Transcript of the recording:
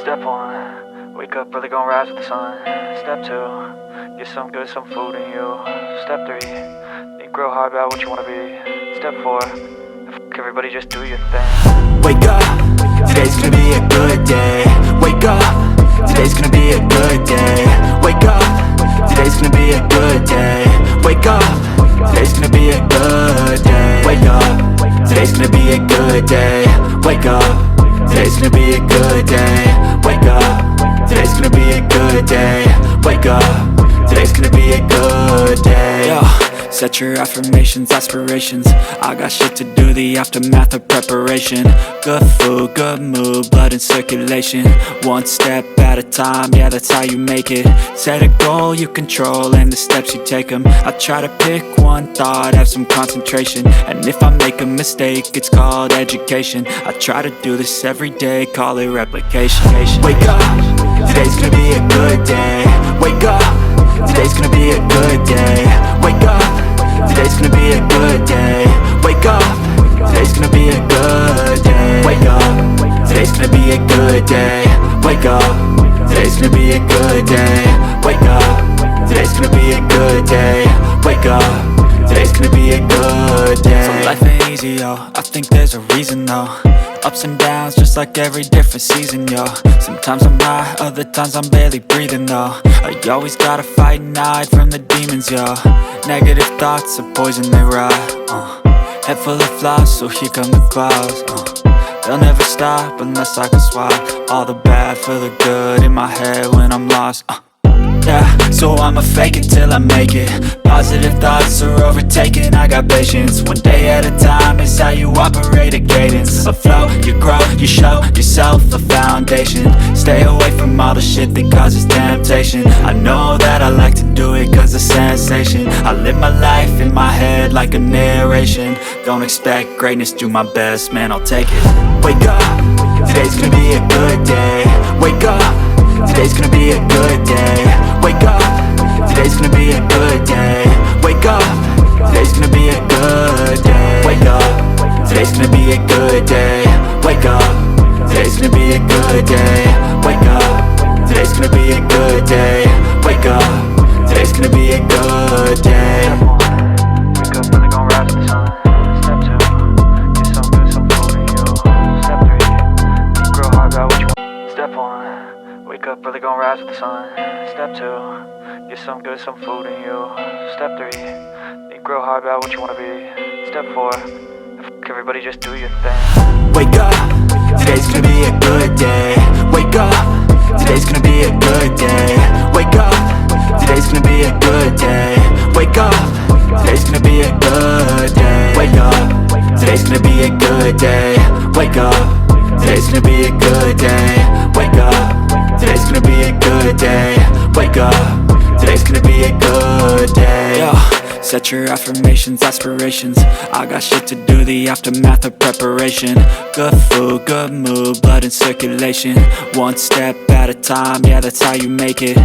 Step 1, wake up early, gon' rise with the sun. Step 2, get some good, some food in you. Step 3, think real hard about what you wanna be. Step 4, fuck everybody, just do your thing. Wake up, today's gonna be a good day. Wake up, today's gonna be a good day. Wake up, today's gonna be a good day. Wake up, today's gonna be a good day. Wake up, today's gonna be a good day. Wake up, today's gonna be a good day. Wake up, today's gonna be a good day. Wake up, today's gonna be a good day. Yo, set your affirmations, aspirations. I got shit to do, the aftermath of preparation. Good food, good mood, blood in circulation. One step at a time, yeah, that's how you make it. Set a goal you control and the steps you take them. I try to pick one thought, have some concentration. And if I make a mistake, it's called education. I try to do this every day, call it replication. Wake up, today's gonna be a good day. Wake up, today's gonna be a good day. Wake up, today's gonna be a good day. Wake up, today's gonna be a good day. Wake up, today's gonna be a good day. Wake up, today's gonna be a good day. Wake up, today's gonna be a good day. Wake up, today's gonna be a good day. So life ain't easy, yo, I think there's a reason though. Ups and downs, just like every different season, yo. Sometimes I'm high, other times I'm barely breathing, though. I always gotta fight and hide from the demons, yo. Negative thoughts are poison, they rot. Head full of flies, so here come the clouds. They'll never stop unless I can swap all the bad for the good in my head when I'm lost. Yeah, so I'ma fake it till I make it. Positive thoughts are overtaken, I got patience. One day at a time is how you operate a cadence. A flow, you grow, you show yourself a foundation. Stay away from all the shit that causes temptation. I know that I like to do it cause it's sensation. I live my life in my head like a narration. Don't expect greatness, do my best, man, I'll take it. Wake up, today's gonna be a good day. Wake up, today's gonna be a good day. Wake up, today's gonna be a good day. Wake up, today's gonna be a good day. Wake up, today's gonna be a good day. Wake up, today's gonna be a good day. Wake up, today's gonna be a good day. Wake up, today's gonna be a good day. Wake up early, gon' rise with the sun. Step 2, get some good, some food in you. Step 3, think real hard about what you want. Step 1, wake up early, gon' rise with the sun. Step 2, get some good, some food in you. Step 3, think real hard about what you wanna be. Step 4, fuck everybody, just do your thing. Wake up, today's gonna be a good day. Wake up, today's gonna be a good day. Wake up, today's gonna be a good day. Wake up, today's gonna be a good day. Wake up, today's gonna be a good day. Wake up, today's gonna be a good day. Wake up, today's gonna be a good day. Wake up, today's gonna be a good day. Yo, set your affirmations, aspirations. I got shit to do, the aftermath of preparation. Good food, good mood, blood in circulation. One step at a time, yeah, that's how you make it.